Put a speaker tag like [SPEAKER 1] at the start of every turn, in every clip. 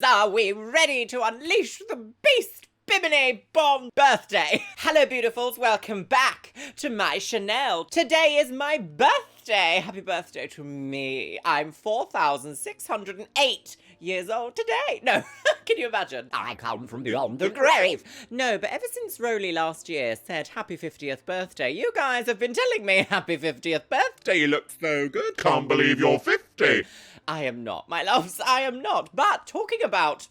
[SPEAKER 1] Are we ready to unleash the beast? Bimini Bomb birthday. Hello, beautifuls. Welcome back to my Chanel. Today is my birthday. Happy birthday to me. I'm 4,608 years old today. No, can you imagine? I come from beyond the grave. No, but ever since Rowley last year said happy 50th birthday, you guys have been telling me happy 50th birthday. You look so good.
[SPEAKER 2] Can't believe you're 50.
[SPEAKER 1] I am not, my loves, I am not. But talking about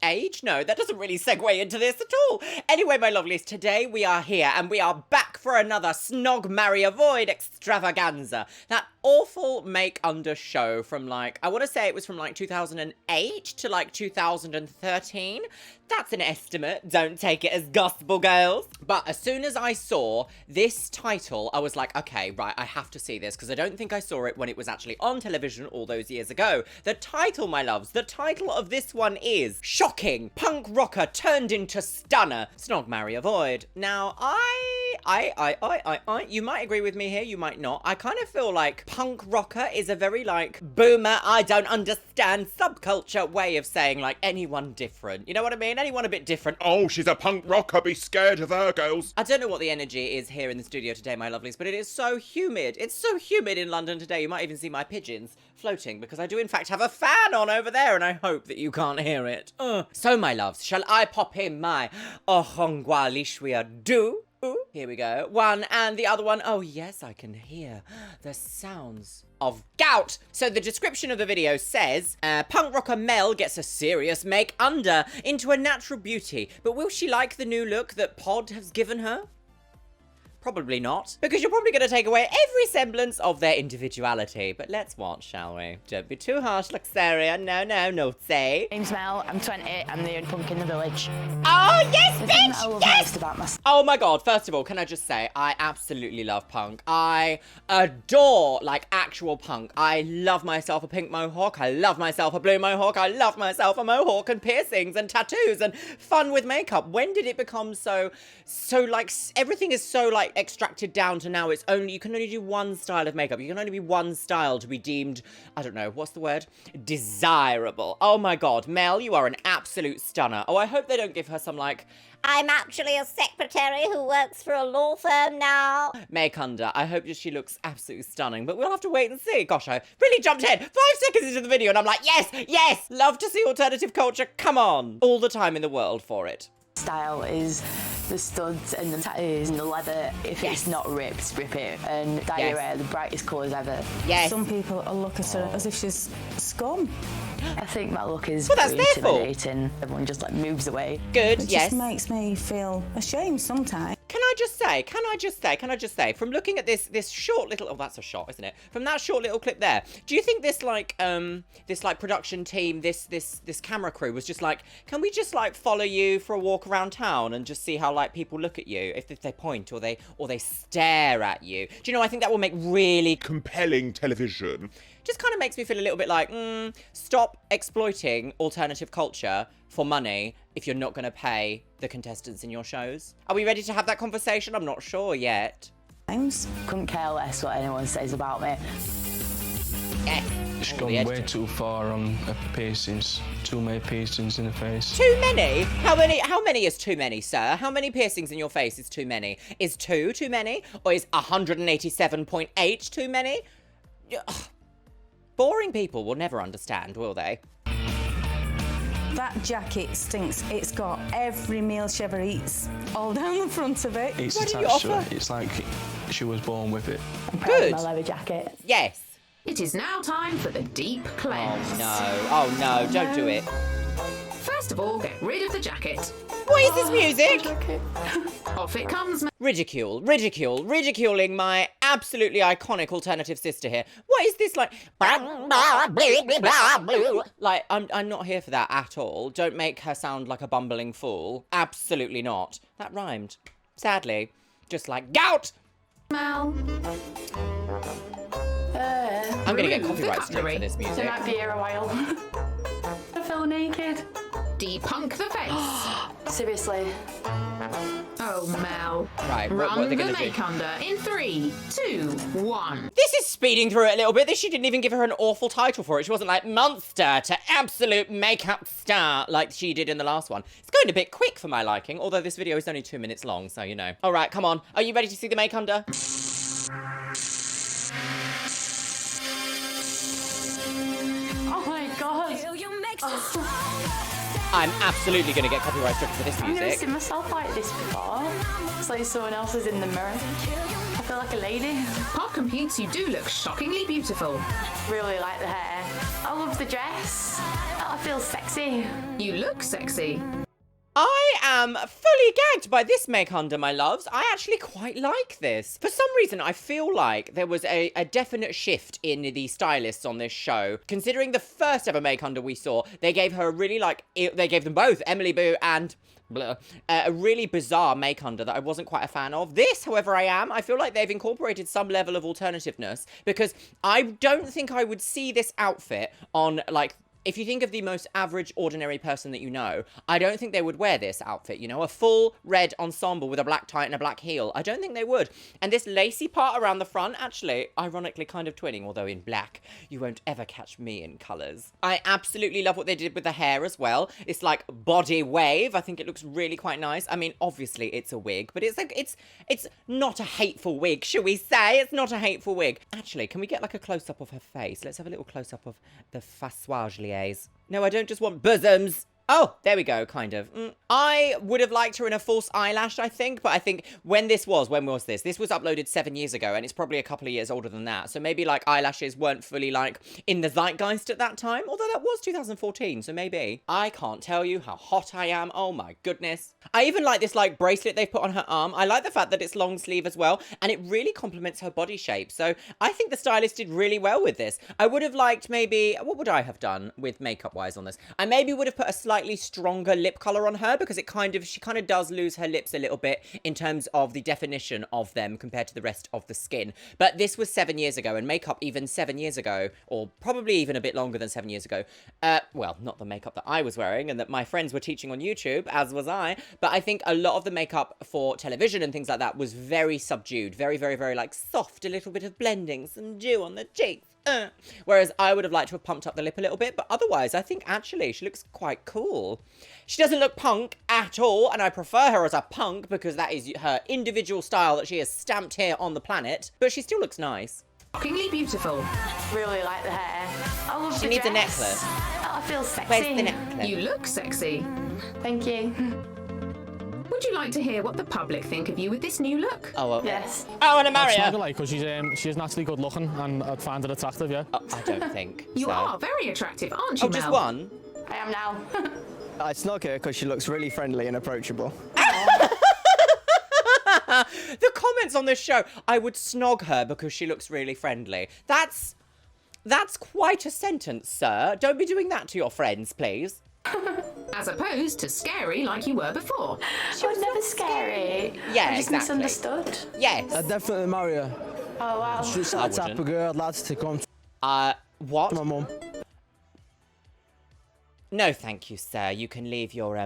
[SPEAKER 1] age? No, that doesn't really segue into this at all. Anyway, my lovelies, today we are here and we are back for another Snog Marry Avoid extravaganza. That awful make-under show from I want to say it was from 2008 to 2013. That's an estimate. Don't take it as gospel, girls. But as soon as I saw this title, I was like, okay, right, I have to see this because I don't think I saw it when it was actually on television all those years ago. The title, my loves, the title of this one is Shocking Punk Rocker Turned into Stunner, Snog Marry Avoid. Now, you might agree with me here, you might not. I kind of feel like punk rocker is a very boomer, I don't understand subculture way of saying anyone different. You know what I mean? Anyone a bit different.
[SPEAKER 2] Oh, she's a punk rocker. Be scared of her, girls.
[SPEAKER 1] I don't know what the energy is here in the studio today, my lovelies, but it is so humid. It's so humid in London today. You might even see my pigeons floating because I do in fact have a fan on over there and I hope that you can't hear it. So, my loves, shall I pop in my Luxeria do? Here we go. One and the other one. Oh, yes, I can hear the sounds of gout. So the description of the video says, punk rocker Mel gets a serious make-under into a natural beauty. But will she like the new look that Pod has given her? Probably not, because you're probably going to take away every semblance of their individuality. But let's watch, shall we? Don't be too harsh, Luxeria. No, say.
[SPEAKER 3] Name's Mel, I'm 20, I'm the only punk in the village.
[SPEAKER 1] Oh, yes,
[SPEAKER 3] The
[SPEAKER 1] bitch,
[SPEAKER 3] thing that I love
[SPEAKER 1] yes!
[SPEAKER 3] most about myself.
[SPEAKER 1] Oh my god, first of all, can I just say, I absolutely love punk. I adore, actual punk. I love myself a pink mohawk, I love myself a blue mohawk, I love myself a mohawk and piercings and tattoos and fun with makeup. When did it become so everything is so, extracted down to now you can only do one style of makeup. You can only be one style to be deemed, I don't know, what's the word? Desirable. Oh my god, Mel, you are an absolute stunner. Oh, I hope they don't give her some
[SPEAKER 4] I'm actually a secretary who works for a law firm now.
[SPEAKER 1] make-under. I hope she looks absolutely stunning, but we'll have to wait and see. Gosh, I really jumped ahead 5 seconds into the video and I'm like, yes, love to see alternative culture. Come on. All the time in the world for it.
[SPEAKER 3] Style is the studs and the tattoos and the leather. If it's not ripped, rip it. And dye your hair the brightest colours ever.
[SPEAKER 1] Yes.
[SPEAKER 5] Some people look at her as if she's scum.
[SPEAKER 3] I think that look is
[SPEAKER 1] Well, that's
[SPEAKER 3] pretty
[SPEAKER 1] their fault.
[SPEAKER 3] intimidating. Everyone just moves away.
[SPEAKER 1] Good,
[SPEAKER 5] It
[SPEAKER 1] yes.
[SPEAKER 5] just makes me feel ashamed sometimes.
[SPEAKER 1] Can I just say, from looking at this short little, oh, that's a shot, isn't it? From that short little clip there, do you think this production team, this camera crew was just can we just follow you for a walk around town and just see how people look at you if they point or they stare at you? Do you know, I think that will make really
[SPEAKER 2] Compelling television.
[SPEAKER 1] just kind of makes me feel a little bit stop exploiting alternative culture for money if you're not going to pay the contestants in your shows. Are we ready to have that conversation? I'm not sure yet.
[SPEAKER 3] Couldn't care less what anyone says about me.
[SPEAKER 6] She's gone way too far on her piercings. Too many piercings in the face.
[SPEAKER 1] Too many? How many is too many, sir? How many piercings in your face is too many? Is 2 too many? Or is 187.8 too many? Ugh. Boring people will never understand, will they?
[SPEAKER 5] That jacket stinks. It's got every meal she ever eats all down the front of it.
[SPEAKER 6] It's
[SPEAKER 1] What do you
[SPEAKER 6] attached to
[SPEAKER 1] offer?
[SPEAKER 6] her. It's like she was born with it.
[SPEAKER 3] I'm proud
[SPEAKER 1] Good.
[SPEAKER 3] of my leather jacket.
[SPEAKER 1] Yes.
[SPEAKER 7] It is now time for the deep cleanse.
[SPEAKER 1] Oh no, don't do it.
[SPEAKER 7] First of all, get rid of the jacket.
[SPEAKER 1] What is this music?
[SPEAKER 7] Off it comes.
[SPEAKER 1] Ridiculing my absolutely iconic alternative sister here. What is this I'm not here for that at all. Don't make her sound like a bumbling fool. Absolutely not. That rhymed. Sadly. Just like gout!
[SPEAKER 7] Mel.
[SPEAKER 1] I'm gonna get
[SPEAKER 7] Remove the
[SPEAKER 1] copyright straight for
[SPEAKER 7] cutlery.
[SPEAKER 1] this
[SPEAKER 3] It
[SPEAKER 1] music.
[SPEAKER 3] might be here a while. I feel naked.
[SPEAKER 7] Depunk the face.
[SPEAKER 3] Seriously.
[SPEAKER 7] Oh, Mel.
[SPEAKER 1] Right, what
[SPEAKER 7] Run
[SPEAKER 1] are they
[SPEAKER 7] the
[SPEAKER 1] going to do?
[SPEAKER 7] make under in 3, 2, 1.
[SPEAKER 1] This is speeding through it a little bit. She didn't even give her an awful title for it. She wasn't like monster to absolute makeup star like she did in the last one. It's going a bit quick for my liking, although this video is only 2 minutes long, so you know. All right, come on. Are you ready to see the make under?
[SPEAKER 3] Oh my god.
[SPEAKER 1] I'm absolutely going to get copyright stricken for this
[SPEAKER 3] I've never
[SPEAKER 1] music.
[SPEAKER 3] seen myself like this before. It's like someone else is in the mirror. I feel like a lady.
[SPEAKER 7] Pop computes, you do look shockingly beautiful.
[SPEAKER 3] Really like the hair. I love the dress. I feel sexy.
[SPEAKER 7] You look sexy.
[SPEAKER 1] I am fully gagged by this make under, my loves. I actually quite like this. For some reason, I feel like there was a definite shift in the stylists on this show. Considering the first ever make under we saw, they gave her a really they gave them both, Emily Boo and a really bizarre make under that I wasn't quite a fan of. This, however, I feel like they've incorporated some level of alternativeness because I don't think I would see this outfit on like, if you think of the most average, ordinary person that you know, I don't think they would wear this outfit, you know? A full red ensemble with a black tie and a black heel. I don't think they would. And this lacy part around the front, actually, ironically kind of twinning, although in black. You won't ever catch me in colours. I absolutely love what they did with the hair as well. It's like body wave. I think it looks really quite nice. I mean, obviously, it's a wig, but it's like, it's not a hateful wig, shall we say? It's not a hateful wig. Actually, can we get like a close-up of her face? Let's have a little close-up of the fassoage liaise. No, I don't just want bosoms. Oh, there we go, kind of. I would have liked her in a false eyelash, I think, but I think when was this? This was uploaded 7 years ago, and it's probably a couple of years older than that. So maybe, like, eyelashes weren't fully, like, in the zeitgeist at that time, although that was 2014, so maybe. I can't tell you how hot I am. Oh, my goodness. I even like this, like, bracelet they've put on her arm. I like the fact that it's long sleeve as well, and it really complements her body shape. So I think the stylist did really well with this. I would have liked maybe, what would I have done with makeup-wise on this? I maybe would have put a slightly stronger lip color on her because she kind of does lose her lips a little bit in terms of the definition of them compared to the rest of the skin. But this was 7 years ago, and makeup even 7 years ago, or probably even a bit longer than 7 years ago. Well, not the makeup that I was wearing and that my friends were teaching on YouTube, as was I, but I think a lot of the makeup for television and things like that was very subdued, very, very, very like soft, a little bit of blending, some dew on the cheeks. Whereas I would have liked to have pumped up the lip a little bit, but otherwise I think actually she looks quite cool. She doesn't look punk at all, and I prefer her as a punk because that is her individual style that she has stamped here on the planet, but she still looks nice.
[SPEAKER 7] Shockingly beautiful.
[SPEAKER 3] Really like the hair. I love the dress.
[SPEAKER 1] She needs a necklace.
[SPEAKER 3] I feel sexy.
[SPEAKER 1] Where's the necklace?
[SPEAKER 7] You look sexy.
[SPEAKER 3] Thank you.
[SPEAKER 7] Would you like to hear what the public think of you with this new look?
[SPEAKER 1] Oh, well.
[SPEAKER 3] Yes.
[SPEAKER 1] I want to marry
[SPEAKER 8] I'd snog her
[SPEAKER 1] her.
[SPEAKER 8] like because she's naturally good looking and I'd find her attractive, yeah.
[SPEAKER 1] Oh, I don't think
[SPEAKER 7] You
[SPEAKER 1] so.
[SPEAKER 7] are very attractive, aren't you,
[SPEAKER 1] Oh, just
[SPEAKER 7] Mel?
[SPEAKER 1] one?
[SPEAKER 3] I am now.
[SPEAKER 9] I'd snog her because she looks really friendly and approachable.
[SPEAKER 1] The comments on this show, I would snog her because she looks really friendly. That's quite a sentence, sir. Don't be doing that to your friends, please.
[SPEAKER 7] As opposed to scary like you were before.
[SPEAKER 3] She was never scary.
[SPEAKER 1] Yeah,
[SPEAKER 3] I just
[SPEAKER 1] exactly.
[SPEAKER 3] misunderstood.
[SPEAKER 1] Yes.
[SPEAKER 9] I'd definitely marry her.
[SPEAKER 3] Oh, wow.
[SPEAKER 9] She's
[SPEAKER 1] I
[SPEAKER 9] that type
[SPEAKER 1] wouldn't.
[SPEAKER 9] of girl I'd like to take on
[SPEAKER 1] What?
[SPEAKER 9] to my mum.
[SPEAKER 1] No, thank you, sir. You can leave your,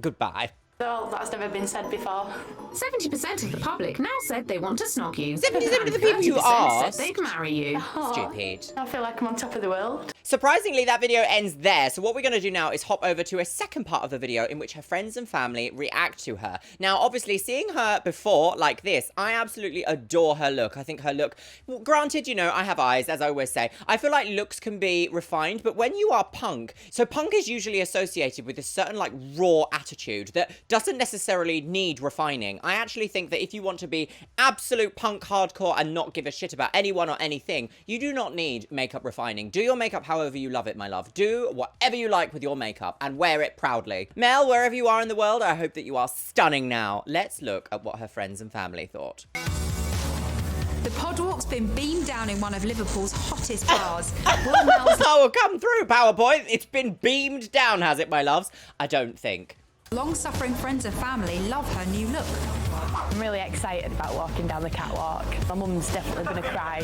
[SPEAKER 1] goodbye.
[SPEAKER 3] Oh, that's never been said before.
[SPEAKER 7] 70% of the public now said they want to snog you.
[SPEAKER 1] 70% of the people you
[SPEAKER 7] 30%
[SPEAKER 1] asked.
[SPEAKER 7] said they'd marry you.
[SPEAKER 1] Stupid.
[SPEAKER 3] I feel like I'm on top of the world.
[SPEAKER 1] Surprisingly, that video ends there. So what we're going to do now is hop over to a second part of the video in which her friends and family react to her. Now, obviously, seeing her before like this, I absolutely adore her look. I think her look, well, granted, you know, I have eyes, as I always say. I feel like looks can be refined, but when you are punk, so punk is usually associated with this certain like raw attitude that doesn't necessarily need refining. I actually think that if you want to be absolute punk hardcore and not give a shit about anyone or anything, you do not need makeup refining. Do your makeup however you love it, my love. Do whatever you like with your makeup and wear it proudly. Mel, wherever you are in the world, I hope that you are stunning now. Let's look at what her friends and family thought.
[SPEAKER 10] The podwalk's been beamed down in one of Liverpool's hottest bars. Will Mel's
[SPEAKER 1] Oh, come through, PowerPoint. It's been beamed down, has it, my loves? I don't think.
[SPEAKER 10] long-suffering friends and family love her new look.
[SPEAKER 3] I'm really excited about walking down the catwalk. My mum's definitely going to cry.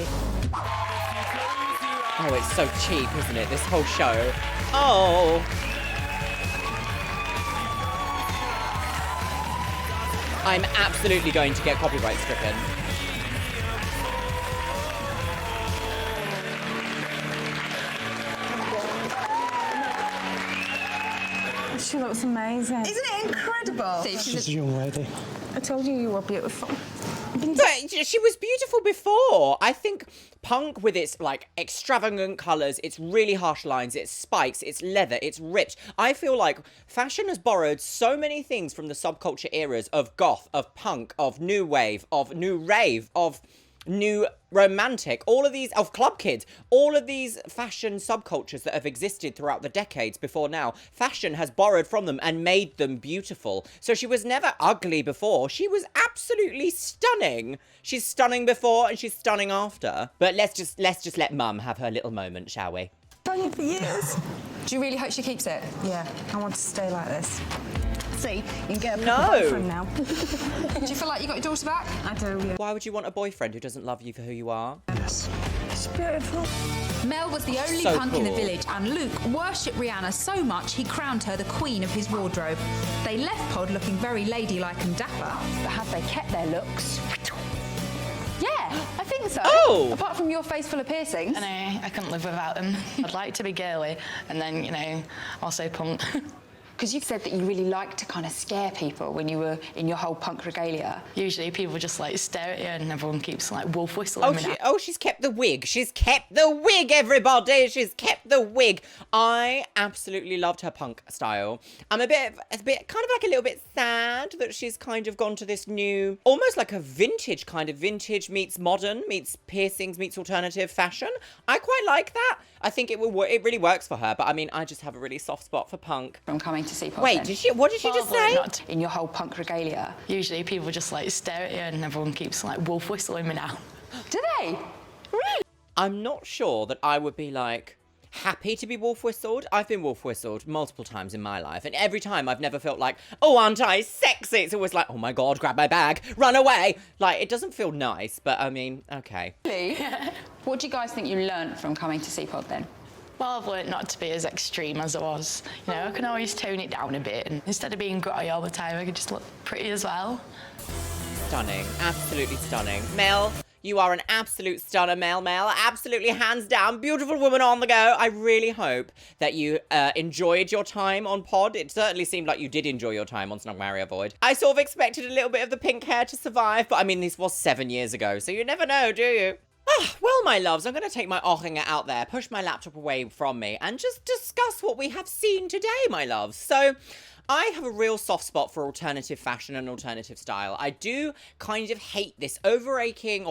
[SPEAKER 1] Oh, it's so cheap, isn't it? This whole show. Oh. I'm absolutely going to get copyright stricken.
[SPEAKER 5] She looks amazing.
[SPEAKER 10] Isn't it incredible?
[SPEAKER 8] She's a young lady.
[SPEAKER 5] I told you you were beautiful.
[SPEAKER 1] But she was beautiful before. I think punk with its like extravagant colours, its really harsh lines, its spikes, its leather, its ripped. I feel like fashion has borrowed so many things from the subculture eras of goth, of punk, of new wave, of new rave, of new romantic, all of these, of club kids, all of these fashion subcultures that have existed throughout the decades before now. Fashion has borrowed from them and made them beautiful. So she was never ugly before. She was absolutely stunning. She's stunning before and she's stunning after. But let's just let Mum have her little moment, shall we?
[SPEAKER 5] Done it for years.
[SPEAKER 10] Do you really hope she keeps it?
[SPEAKER 5] Yeah, I want to stay like this. See, you can get a
[SPEAKER 1] No.
[SPEAKER 5] boyfriend now.
[SPEAKER 10] Do you feel like you got your daughter back?
[SPEAKER 5] I do, yeah.
[SPEAKER 1] Why would you want a boyfriend who doesn't love you for who you are?
[SPEAKER 5] It's beautiful.
[SPEAKER 10] Mel was the only
[SPEAKER 1] So
[SPEAKER 10] punk in the
[SPEAKER 1] cool.
[SPEAKER 10] village, and Luke worshipped Rihanna so much he crowned her the queen of his wardrobe. They left Pod looking very ladylike and dapper.
[SPEAKER 3] But have they kept their looks? Yeah, I think so.
[SPEAKER 1] Oh!
[SPEAKER 10] Apart from your face full of piercings.
[SPEAKER 3] I know, I couldn't live without them. I'd like to be girly and then, you know, also punk.
[SPEAKER 10] Because you've said that you really like to kind of scare people when you were in your whole punk regalia.
[SPEAKER 3] Usually people just like stare at you and everyone keeps like wolf whistling.
[SPEAKER 1] She's kept the wig. She's kept the wig, everybody. She's kept the wig. I absolutely loved her punk style. I'm a bit kind of like a little bit sad that she's kind of gone to this new, almost like a vintage kind of vintage meets modern, meets piercings, meets alternative fashion. I quite like that. I think it really works for her. But I mean, I just have a really soft spot for punk.
[SPEAKER 10] From coming to see Pod.
[SPEAKER 1] Wait, what did she just say?
[SPEAKER 10] In your whole punk regalia.
[SPEAKER 3] Usually people just like stare at you and everyone keeps like wolf whistling me now.
[SPEAKER 10] Do they?
[SPEAKER 3] Really?
[SPEAKER 1] I'm not sure that I would be like happy to be wolf whistled. I've been wolf whistled multiple times in my life, and every time I've never felt like, oh, aren't I sexy? It's always like, oh my god, grab my bag, run away. Like, it doesn't feel nice, but I mean, okay.
[SPEAKER 10] Really? What do you guys think you learnt from coming to see Pod then?
[SPEAKER 3] Well, I've learnt not to be as extreme as I was. You know, I can always tone it down a bit, and instead of being grotty all the time, I could just look pretty as well.
[SPEAKER 1] Stunning, absolutely stunning. Mel, you are an absolute stunner, Mel. Absolutely, hands down, beautiful woman on the go. I really hope that you enjoyed your time on Pod. It certainly seemed like you did enjoy your time on Snog Marry Avoid. I sort of expected a little bit of the pink hair to survive, but I mean, this was 7 years ago, so you never know, do you? Well, my loves, I'm going to take my Ochinger out there, push my laptop away from me, and just discuss what we have seen today, my loves. So, I have a real soft spot for alternative fashion and alternative style. I do kind of hate this overarching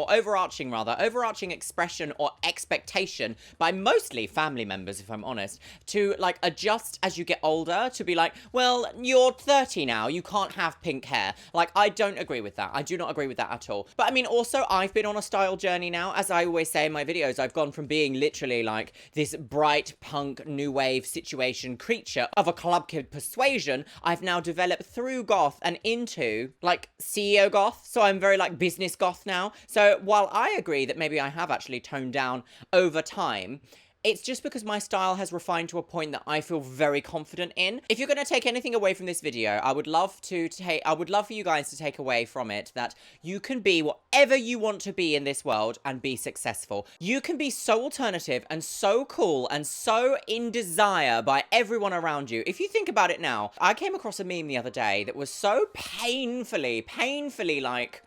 [SPEAKER 1] expression or expectation by mostly family members, if I'm honest, to like adjust as you get older, to be like, well, you're 30 now, you can't have pink hair. Like, I don't agree with that. I do not agree with that at all. But I mean, also, I've been on a style journey now. As I always say in my videos, I've gone from being literally like this bright punk new wave situation creature of a club kid persuasion. I've now developed through goth and into like CEO goth. So I'm very like business goth now. So while I agree that maybe I have actually toned down over time, it's just because my style has refined to a point that I feel very confident in. If you're going to take anything away from this video, I would love for you guys to take away from it that you can be whatever you want to be in this world and be successful. You can be so alternative and so cool and so in desire by everyone around you. If you think about it now, I came across a meme the other day that was so painfully like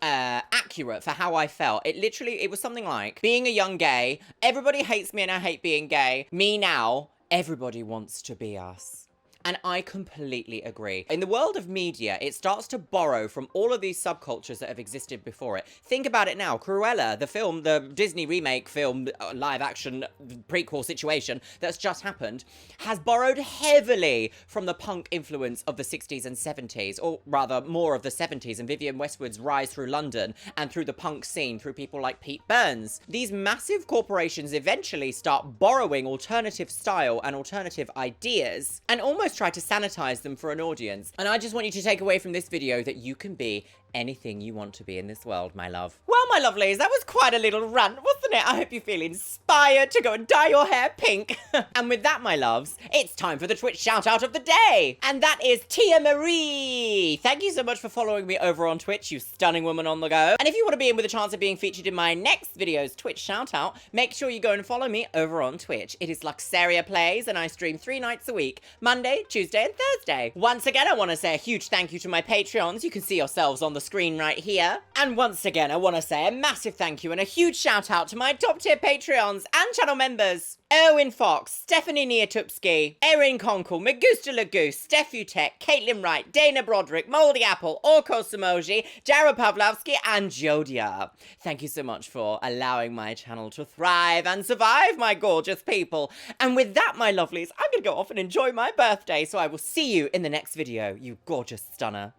[SPEAKER 1] accurate for how I felt. It was something like, being a young gay, everybody hates me and I hate being gay. Me now, everybody wants to be us. And I completely agree. In the world of media, it starts to borrow from all of these subcultures that have existed before it. Think about it now. Cruella, the film, the Disney remake film, live action prequel situation that's just happened, has borrowed heavily from the punk influence of the 60s and 70s, or rather more of the 70s and Vivienne Westwood's rise through London and through the punk scene through people like Pete Burns. These massive corporations eventually start borrowing alternative style and alternative ideas and almost try to sanitize them for an audience. And I just want you to take away from this video that you can be anything you want to be in this world, my love. Well, my lovelies, that was quite a little rant, wasn't it? I hope you feel inspired to go and dye your hair pink. And with that, my loves, it's time for the Twitch shout out of the day. And that is Tia Marie. Thank you so much for following me over on Twitch, you stunning woman on the go. And if you want to be in with a chance of being featured in my next video's Twitch shout out, make sure you go and follow me over on Twitch. It is Luxeria Plays, and I stream 3 nights a week, Monday, Tuesday, and Thursday. Once again, I want to say a huge thank you to my Patreons. You can see yourselves on the screen right here. And once again, I want to say a massive thank you and a huge shout out to my top tier Patreons and channel members. Erwin Fox, Stephanie Niatupski, Erin Conkle, Magusta Lagoose, Stefutek, Caitlin Wright, Dana Broderick, Moldy Apple, Orko Samoji, Jara Pavlovsky, and Jodia. Thank you so much for allowing my channel to thrive and survive, my gorgeous people. And with that, my lovelies, I'm going to go off and enjoy my birthday, so I will see you in the next video, you gorgeous stunner.